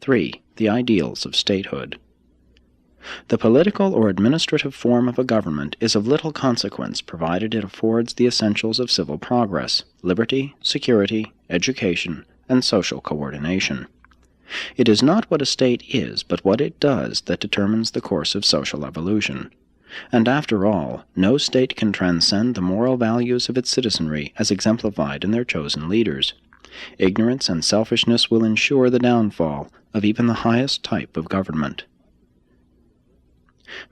3. The ideals of statehood. The political or administrative form of a government is of little consequence provided it affords the essentials of civil progress, liberty, security, education, and social coordination. It is not what a state is, but what it does that determines the course of social evolution. And after all, no state can transcend the moral values of its citizenry as exemplified in their chosen leaders. Ignorance and selfishness will ensure the downfall of even the highest type of government.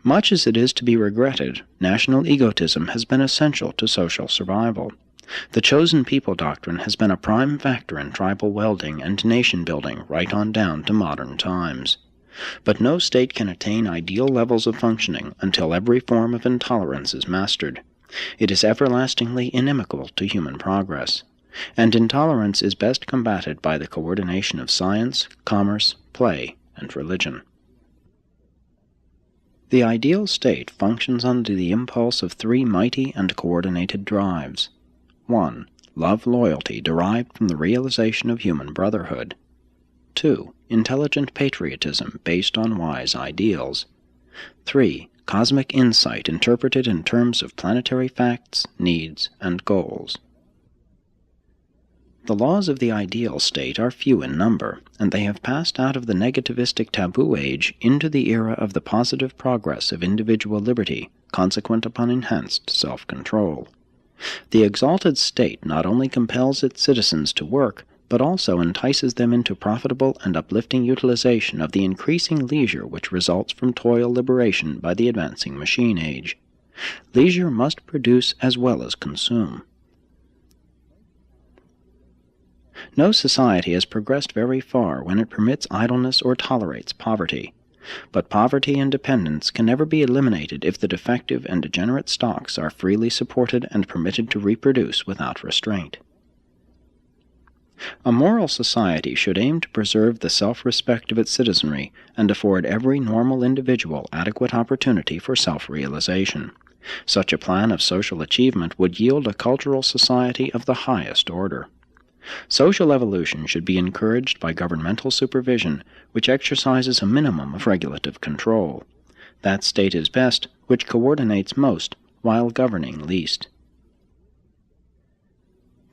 Much as it is to be regretted, national egotism has been essential to social survival. The chosen people doctrine has been a prime factor in tribal welding and nation-building right on down to modern times. But no state can attain ideal levels of functioning until every form of intolerance is mastered. It is everlastingly inimical to human progress, and intolerance is best combated by the coordination of science, commerce, play, and religion. The ideal state functions under the impulse of three mighty and coordinated drives. 1. Love-loyalty derived from the realization of human brotherhood. 2. Intelligent patriotism based on wise ideals. 3. Cosmic insight interpreted in terms of planetary facts, needs, and goals. The laws of the ideal state are few in number, and they have passed out of the negativistic taboo age into the era of the positive progress of individual liberty, consequent upon enhanced self-control. The exalted state not only compels its citizens to work, but also entices them into profitable and uplifting utilization of the increasing leisure which results from toil liberation by the advancing machine age. Leisure must produce as well as consume. No society has progressed very far when it permits idleness or tolerates poverty. But poverty and dependence can never be eliminated if the defective and degenerate stocks are freely supported and permitted to reproduce without restraint. A moral society should aim to preserve the self-respect of its citizenry and afford every normal individual adequate opportunity for self-realization. Such a plan of social achievement would yield a cultural society of the highest order. Social evolution should be encouraged by governmental supervision, which exercises a minimum of regulative control. That state is best which coordinates most while governing least.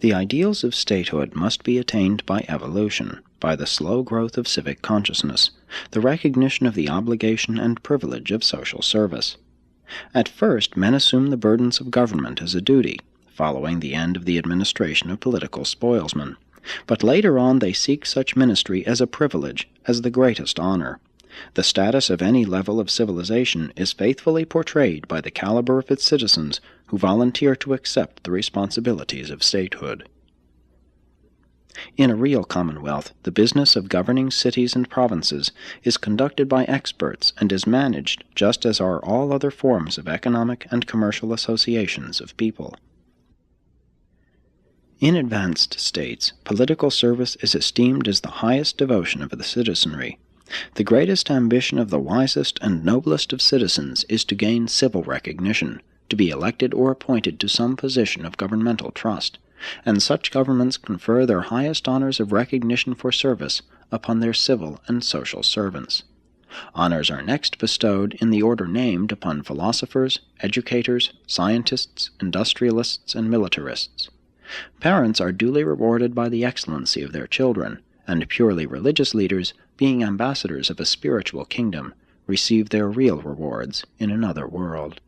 The ideals of statehood must be attained by evolution, by the slow growth of civic consciousness, the recognition of the obligation and privilege of social service. At first, men assume the burdens of government as a duty, following the end of the administration of political spoilsmen. But later on they seek such ministry as a privilege, as the greatest honor. The status of any level of civilization is faithfully portrayed by the caliber of its citizens who volunteer to accept the responsibilities of statehood. In a real commonwealth, the business of governing cities and provinces is conducted by experts and is managed just as are all other forms of economic and commercial associations of people. In advanced states, political service is esteemed as the highest devotion of the citizenry. The greatest ambition of the wisest and noblest of citizens is to gain civil recognition, to be elected or appointed to some position of governmental trust, and such governments confer their highest honors of recognition for service upon their civil and social servants. Honors are next bestowed in the order named upon philosophers, educators, scientists, industrialists, and militarists. Parents are duly rewarded by the excellency of their children, and purely religious leaders, being ambassadors of a spiritual kingdom, receive their real rewards in another world.